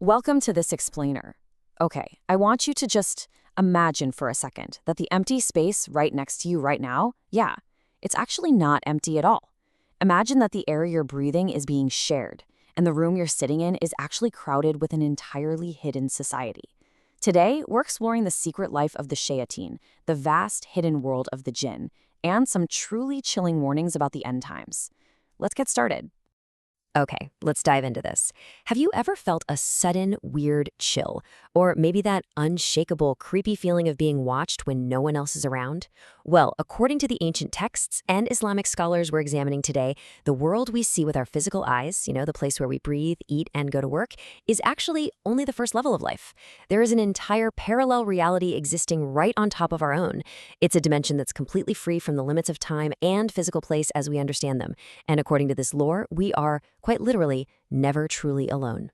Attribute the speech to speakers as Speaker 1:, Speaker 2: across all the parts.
Speaker 1: Welcome to this explainer. Okay, I want you to just imagine for a second that the empty space right next to you right now, yeah, it's actually not empty at all. Imagine that the air you're breathing is being shared, and the room you're sitting in is actually crowded with an entirely hidden society. Today, we're exploring the secret life of the Shayateen, the vast hidden world of the jinn, and some truly chilling warnings about the end times. Let's get started.
Speaker 2: Okay, let's dive into this. Have you ever felt a sudden, weird chill? Or maybe that unshakable, creepy feeling of being watched when no one else is around? Well, according to the ancient texts and Islamic scholars we're examining today, the world we see with our physical eyes, the place where we breathe, eat, and go to work, is actually only the first level of life. There is an entire parallel reality existing right on top of our own. It's a dimension that's completely free from the limits of time and physical place as we understand them. And according to this lore, we are, quite literally, never truly alone.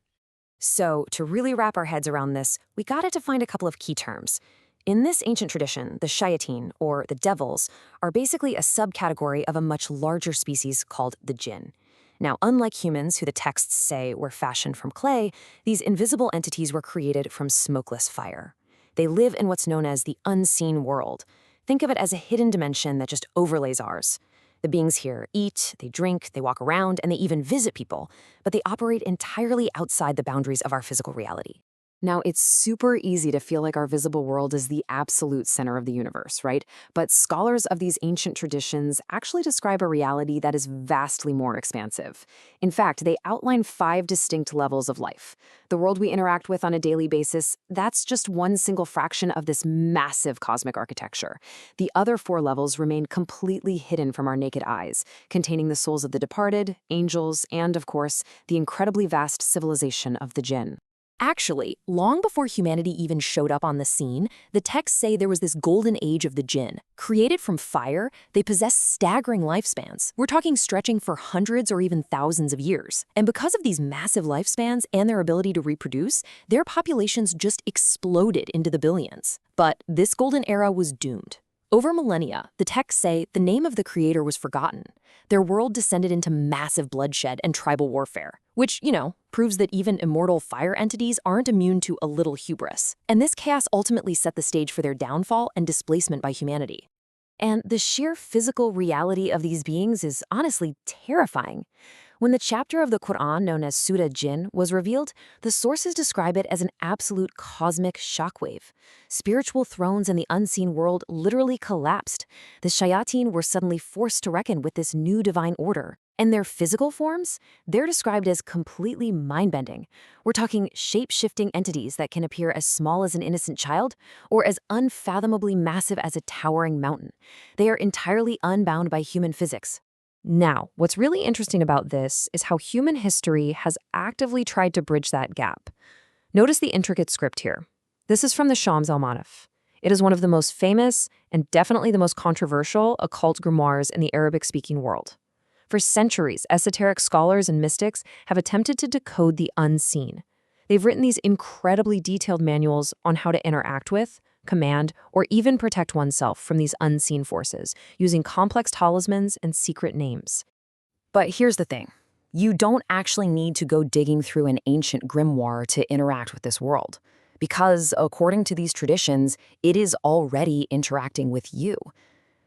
Speaker 1: So, to really wrap our heads around this, we gotta define a couple of key terms. In this ancient tradition, the Shayateen, or the devils, are basically a subcategory of a much larger species called the jinn. Now, unlike humans, who the texts say were fashioned from clay, these invisible entities were created from smokeless fire. They live in what's known as the unseen world. Think of it as a hidden dimension that just overlays ours. The beings here eat, they drink, they walk around, and they even visit people, but they operate entirely outside the boundaries of our physical reality. Now, it's super easy to feel like our visible world is the absolute center of the universe, right? But scholars of these ancient traditions actually describe a reality that is vastly more expansive. In fact, they outline 5 distinct levels of life. The world we interact with on a daily basis, that's just one single fraction of this massive cosmic architecture. The other 4 levels remain completely hidden from our naked eyes, containing the souls of the departed, angels, and, of course, the incredibly vast civilization of the jinn.
Speaker 2: Actually, long before humanity even showed up on the scene, the texts say there was this golden age of the jinn. Created from fire, they possess staggering lifespans. We're talking stretching for hundreds or even thousands of years. And because of these massive lifespans and their ability to reproduce, their populations just exploded into the billions. But this golden era was doomed. Over millennia, the texts say the name of the creator was forgotten. Their world descended into massive bloodshed and tribal warfare, which, proves that even immortal fire entities aren't immune to a little hubris. And this chaos ultimately set the stage for their downfall and displacement by humanity. And the sheer physical reality of these beings is honestly terrifying. When the chapter of the Quran known as Surah Jinn was revealed, the sources describe it as an absolute cosmic shockwave. Spiritual thrones in the unseen world literally collapsed. The Shayateen were suddenly forced to reckon with this new divine order. And their physical forms? They're described as completely mind-bending. We're talking shape-shifting entities that can appear as small as an innocent child or as unfathomably massive as a towering mountain. They are entirely unbound by human physics. Now, what's really interesting about this is how human history has actively tried to bridge that gap. Notice the intricate script here. This is from the Shams al-Manaf. It is one of the most famous and definitely the most controversial occult grimoires in the Arabic-speaking world. For centuries, esoteric scholars and mystics have attempted to decode the unseen. They've written these incredibly detailed manuals on how to interact with, command, or even protect oneself from these unseen forces, using complex talismans and secret names.
Speaker 1: But here's the thing. You don't actually need to go digging through an ancient grimoire to interact with this world. Because, according to these traditions, it is already interacting with you.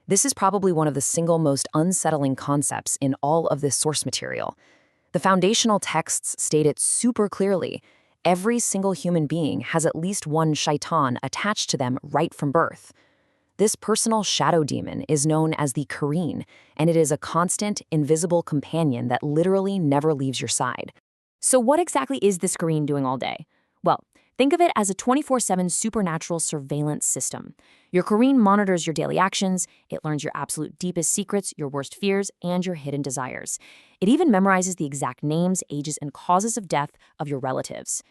Speaker 1: This is probably one of the single most unsettling concepts in all of this source material. The foundational texts state it super clearly. Every single human being has at least one shaitan attached to them right from birth. This personal shadow demon is known as the Kareen, and it is a constant, invisible companion that literally never leaves your side. So what exactly is this Kareen doing all day? Well, think of it as a 24/7 supernatural surveillance system. Your Kareen monitors your daily actions, it learns your absolute deepest secrets, your worst fears, and your hidden desires. It even memorizes the exact names, ages, and causes of death of your relatives.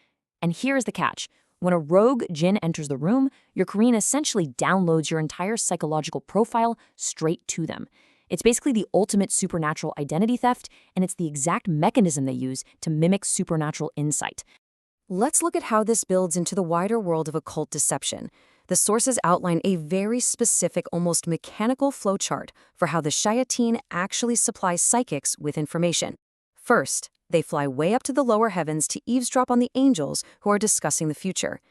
Speaker 1: And here's the catch. When a rogue jinn enters the room, your Kareen essentially downloads your entire psychological profile straight to them. It's basically the ultimate supernatural identity theft, and it's the exact mechanism they use to mimic supernatural insight. Let's look at how this builds into the wider world of occult deception. The sources outline a very specific, almost mechanical flowchart for how the Shayateen actually supplies psychics with information. First, they fly way up to the lower heavens to eavesdrop on the angels who are discussing the future.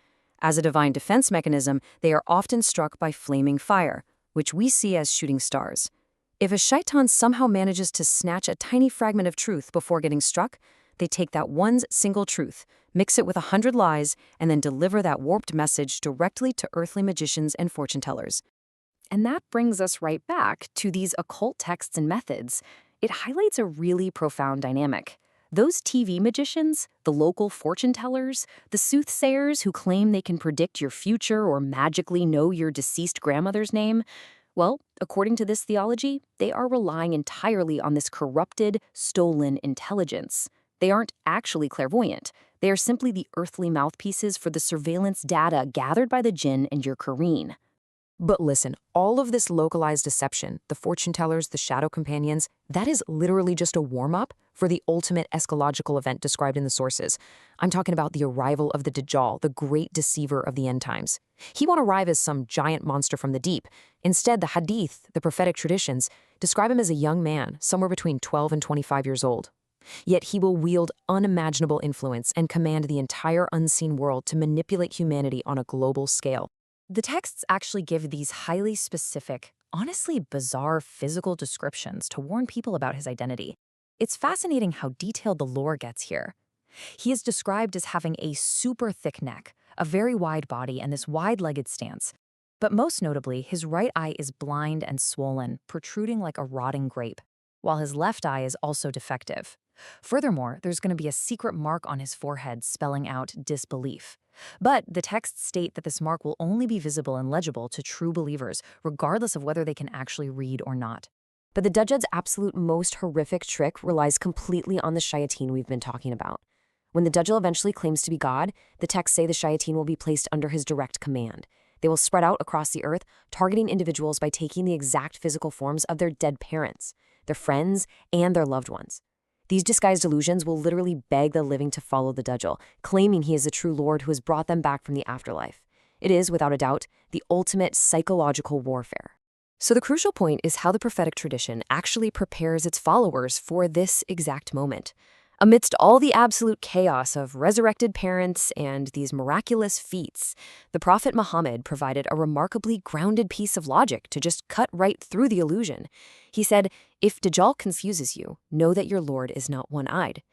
Speaker 1: As a divine defense mechanism, they are often struck by flaming fire, which we see as shooting stars. If a shaitan somehow manages to snatch a tiny fragment of truth before getting struck, they take that one single truth, mix it with 100 lies, and then deliver that warped message directly to earthly magicians and fortune tellers. And that brings us right back to these occult texts and methods. It highlights a really profound dynamic. Those TV magicians, the local fortune tellers, the soothsayers who claim they can predict your future or magically know your deceased grandmother's name, well, according to this theology, they are relying entirely on this corrupted, stolen intelligence. They aren't actually clairvoyant. They are simply the earthly mouthpieces for the surveillance data gathered by the jinn and your Kareen. But listen, all of this localized deception, the fortune tellers, the shadow companions, that is literally just a warm-up for the ultimate eschatological event described in the sources. I'm talking about the arrival of the Dajjal, the great deceiver of the end times. He won't arrive as some giant monster from the deep. Instead, the hadith, the prophetic traditions, describe him as a young man, somewhere between 12 and 25 years old. Yet he will wield unimaginable influence and command the entire unseen world to manipulate humanity on a global scale. The texts actually give these highly specific, honestly bizarre physical descriptions to warn people about his identity. It's fascinating how detailed the lore gets here. He is described as having a super thick neck, a very wide body, and this wide-legged stance. But most notably, his right eye is blind and swollen, protruding like a rotting grape, while his left eye is also defective. Furthermore, there's going to be a secret mark on his forehead spelling out disbelief. But the texts state that this mark will only be visible and legible to true believers, regardless of whether they can actually read or not. But the Dajjal's absolute most horrific trick relies completely on the Shayateen we've been talking about. When the Dajjal eventually claims to be God, the texts say the Shayateen will be placed under his direct command. They will spread out across the earth, targeting individuals by taking the exact physical forms of their dead parents, their friends, and their loved ones. These disguised illusions will literally beg the living to follow the Dajjal, claiming he is the true Lord who has brought them back from the afterlife. It is, without a doubt, the ultimate psychological warfare. So the crucial point is how the prophetic tradition actually prepares its followers for this exact moment. Amidst all the absolute chaos of resurrected parents and these miraculous feats, the Prophet Muhammad provided a remarkably grounded piece of logic to just cut right through the illusion. He said, "If Dajjal confuses you, know that your Lord is not one-eyed."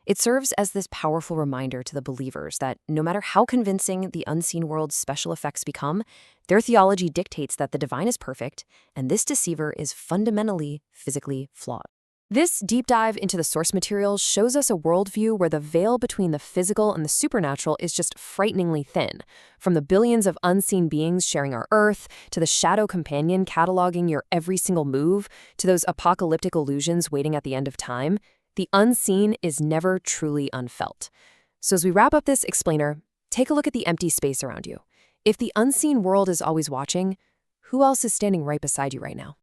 Speaker 1: It serves as this powerful reminder to the believers that no matter how convincing the unseen world's special effects become, their theology dictates that the divine is perfect, and this deceiver is fundamentally physically flawed. This deep dive into the source materials shows us a worldview where the veil between the physical and the supernatural is just frighteningly thin. From the billions of unseen beings sharing our Earth, to the shadow companion cataloging your every single move, to those apocalyptic illusions waiting at the end of time, the unseen is never truly unfelt. So as we wrap up this explainer, take a look at the empty space around you. If the unseen world is always watching, who else is standing right beside you right now?